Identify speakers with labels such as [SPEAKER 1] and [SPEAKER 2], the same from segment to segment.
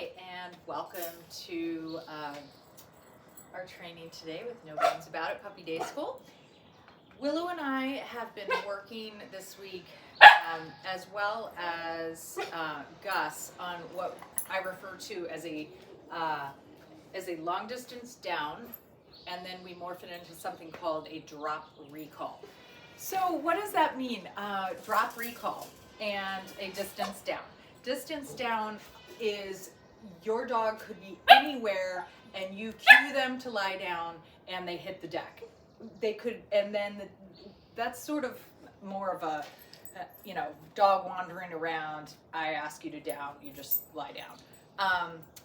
[SPEAKER 1] Hi, and welcome to our training today with No Bones About It Puppy Day School. Willow and I have been working this week as well as Gus on what I refer to as a long distance down, and then we morph it into something called a drop recall. So what does that mean? Drop recall and a distance down. Distance down is your dog could be anywhere and you cue them to lie down and they hit the deck. They could, and then that's sort of more of a, dog wandering around. I ask you to down, you just lie down.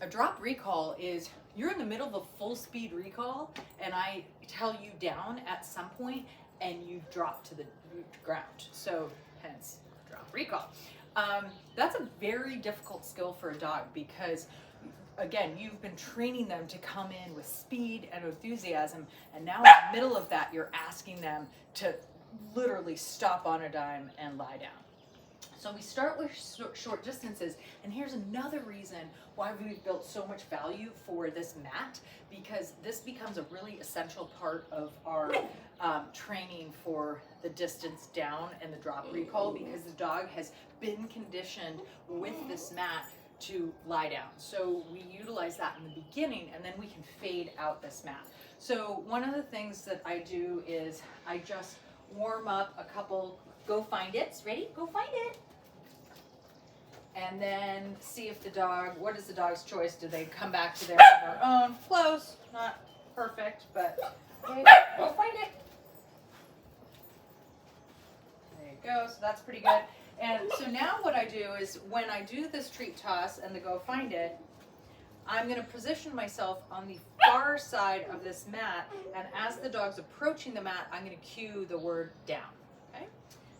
[SPEAKER 1] A drop recall is you're in the middle of a full speed recall and I tell you down at some point and you drop to the ground. So hence drop recall. That's a very difficult skill for a dog because, again, you've been training them to come in with speed and enthusiasm, and now in the middle of that, you're asking them to literally stop on a dime and lie down. So we start with short distances, and here's another reason why we've built so much value for this mat, because this becomes a really essential part of our training for the distance down and the drop recall, because the dog has been conditioned with this mat to lie down. So we utilize that in the beginning, and then we can fade out this mat. So one of the things that I do is I just warm up a couple, go find it, ready? Go find it. And then see if the dog, what is the dog's choice? Do they come back to their own? Close, not perfect, but okay, go find it. There you go, so that's pretty good. And so now what I do is when I do this treat toss and the go find it, I'm gonna position myself on the far side of this mat, and as the dog's approaching the mat, I'm gonna cue the word down, okay?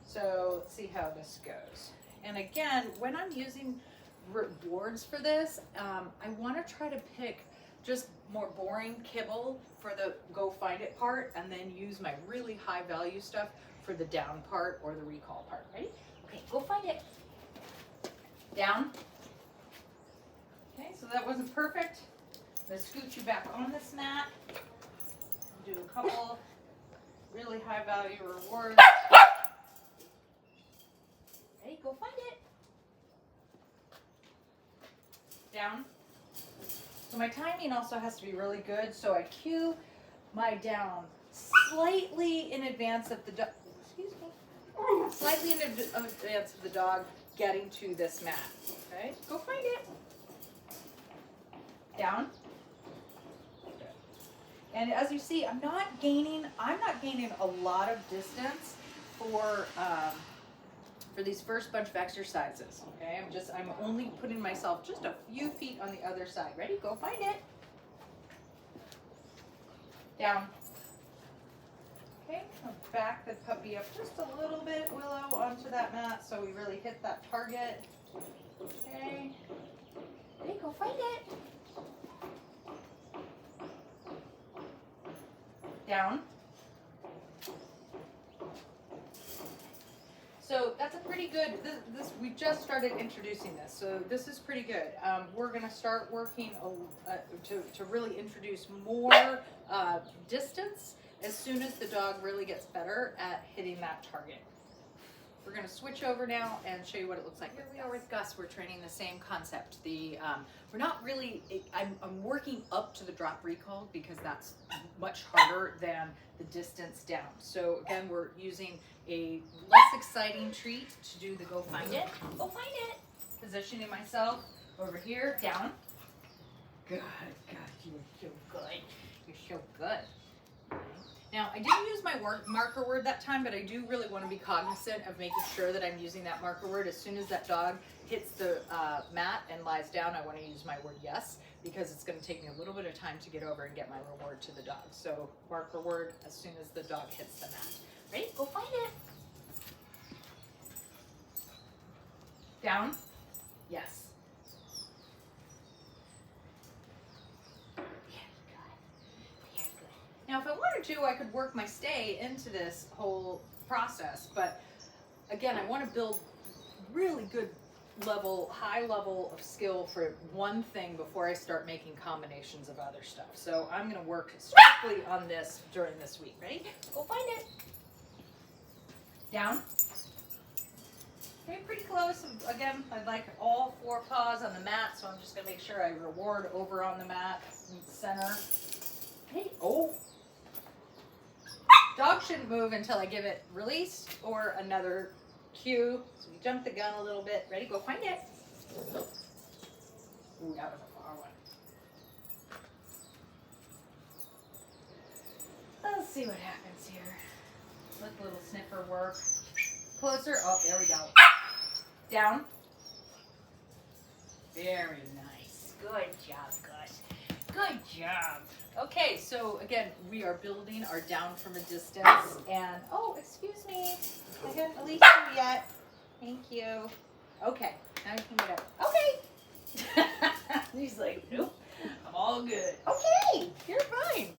[SPEAKER 1] So let's see how this goes. And again, when I'm using rewards for this, I want to try to pick just more boring kibble for the go find it part, and then use my really high value stuff for the down part or the recall part. Ready? Okay, go find it. Down. Okay, so that wasn't perfect. Let's scoot you back on this mat. Do a couple really high value rewards. Hey, go find it. Down. So my timing also has to be really good. So I cue my down slightly in advance of the dog. Excuse me. Slightly in advance of the dog getting to this mat. Okay, go find it. Down. And as you see, I'm not gaining a lot of distance for these first bunch of exercises, okay? I'm only putting myself just a few feet on the other side. Ready? Go find it. Down. Okay, I'll back the puppy up just a little bit, Willow, onto that mat so we really hit that target. Okay. Ready? Go find it. Down. So that's a pretty good, we just started introducing this, so this is pretty good. We're going to start working to really introduce more distance as soon as the dog really gets better at hitting that target. We're going to switch over now and show you what it looks like. Here we are with Gus. We're training the same concept. We're not really, I'm working up to the drop recall because that's much harder than the distance down. So again, we're using a less exciting treat to do the go find it. Go find it. Positioning myself over here, down. Good, you're so good. You're so good. Now, I didn't use my marker word that time, but I do really want to be cognizant of making sure that I'm using that marker word. As soon as that dog hits the mat and lies down, I want to use my word yes, because it's going to take me a little bit of time to get over and get my reward to the dog. So marker word as soon as the dog hits the mat. Ready? Go find it. Down. Yes. Now, if I wanted to, I could work my stay into this whole process, but again, I want to build really good high level of skill for one thing before I start making combinations of other stuff. So I'm going to work strictly on this during this week. Ready? Go find it. Down. Okay, pretty close. Again, I'd like all 4 paws on the mat, so I'm just going to make sure I reward over on the mat in the center. Hey, oh. Dog shouldn't move until I give it release or another cue. So we jump the gun a little bit. Ready? Go find it. Ooh, that was a far one. Let's see what happens here. Let the little sniffer work. Closer. Oh, there we go. Down. Very nice. Good job, Gus. Good job. Okay, so again, we are building our down from a distance. And, oh, excuse me. I haven't released you yet. Thank you. Okay, now you can get up. Okay. He's like, nope, I'm all good. Okay, you're fine.